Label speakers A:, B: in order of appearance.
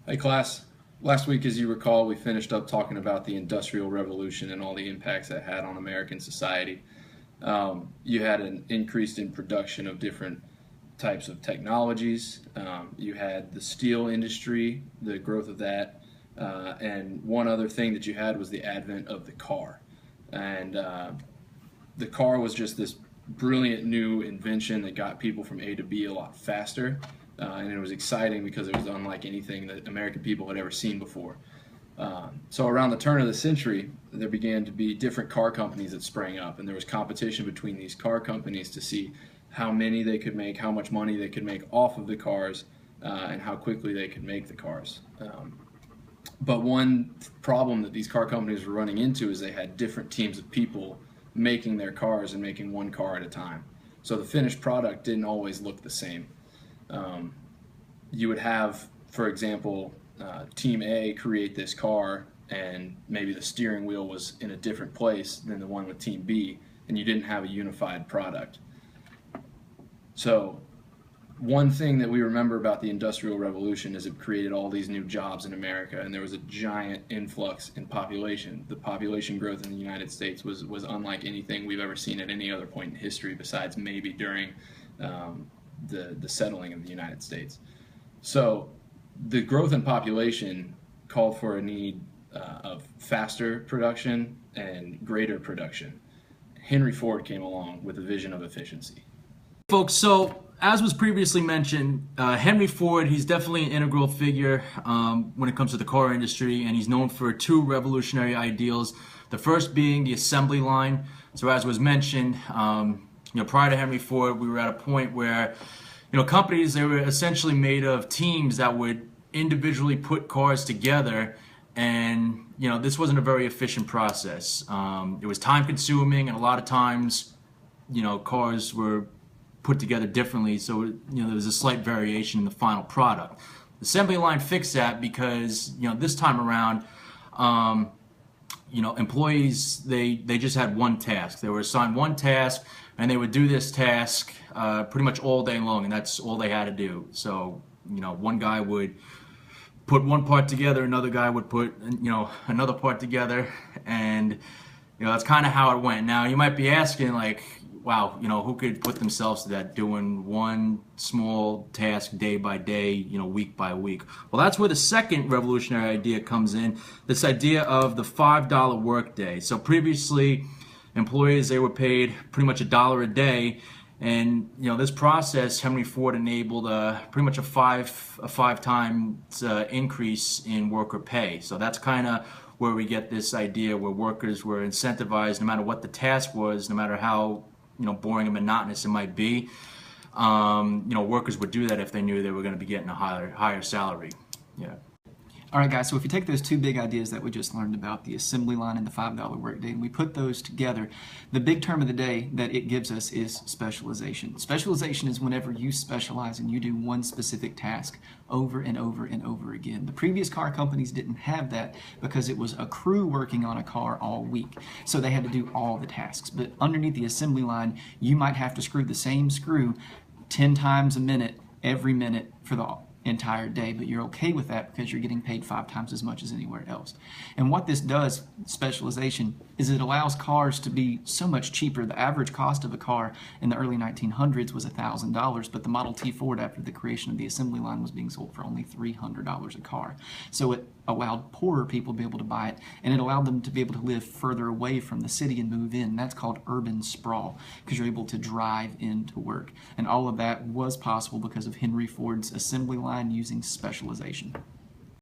A: Hey class, last week as you recall we finished up talking about the Industrial Revolution and all the impacts that had on American society. You had an increase in production of different types of technologies. You had the steel industry, the growth of that, and one other thing that you had was the advent of the car. And the car was just this brilliant new invention that got people from A to B a lot faster. And it was exciting because it was unlike anything that American people had ever seen before. So around the turn of the century, there began to be different car companies that sprang up, and there was competition between these car companies to see how many they could make, how much money they could make off of the cars, and how quickly they could make the cars. But one problem that these car companies were running into is they had different teams of people making their cars and making one car at a time. So the finished product didn't always look the same. You would have, for example, Team A create this car, and maybe the steering wheel was in a different place than the one with Team B, and you didn't have a unified product. So one thing that we remember about the Industrial Revolution is it created all these new jobs in America, and there was a giant influx in population. The population growth in the United States was unlike anything we've ever seen at any other point in history, besides maybe during the settling of the United States. So the growth in population called for a need of faster production and greater production. Henry Ford came along with a vision of efficiency.
B: Folks, so as was previously mentioned, Henry Ford, he's definitely an integral figure when it comes to the car industry, and he's known for two revolutionary ideals. The first being the assembly line. So as was mentioned, prior to Henry Ford, we were at a point where, companies, they were essentially made of teams that would individually put cars together, and, this wasn't a very efficient process. It was time consuming, and a lot of times, cars were put together differently, so, there was a slight variation in the final product. The assembly line fixed that because, this time around, employees, they just had one task. They were assigned one task, and they would do this task pretty much all day long, and that's all they had to do. So, one guy would put one part together, another guy would put, another part together, and, that's kind of how it went. Now, you might be asking, like, wow, who could put themselves to that, doing one small task day by day, week by week? Well, that's where the second revolutionary idea comes in, this idea of the $5 workday. So previously, employees, they were paid pretty much $1 a day, and this process, Henry Ford enabled pretty much a five times increase in worker pay. So that's kind of where we get this idea where workers were incentivized, no matter what the task was, no matter how boring and monotonous it might be. Workers would do that if they knew they were going to be getting a higher salary. Yeah.
C: All right, guys, so if you take those two big ideas that we just learned about, the assembly line and the $5 workday, and we put those together, the big term of the day that it gives us is specialization. Specialization is whenever you specialize and you do one specific task over and over and over again. The previous car companies didn't have that because it was a crew working on a car all week, so they had to do all the tasks. But underneath the assembly line, you might have to screw the same screw 10 times a minute, every minute for the entire day, but you're okay with that because you're getting paid 5 times as much as anywhere else. And what this does, specialization, is it allows cars to be so much cheaper. The average cost of a car in the early 1900s was $1,000, but the Model T Ford, after the creation of the assembly line, was being sold for only $300 a car. So it allowed poorer people to be able to buy it, and it allowed them to be able to live further away from the city and move in. That's called urban sprawl, because you're able to drive into work. And all of that was possible because of Henry Ford's assembly line using specialization.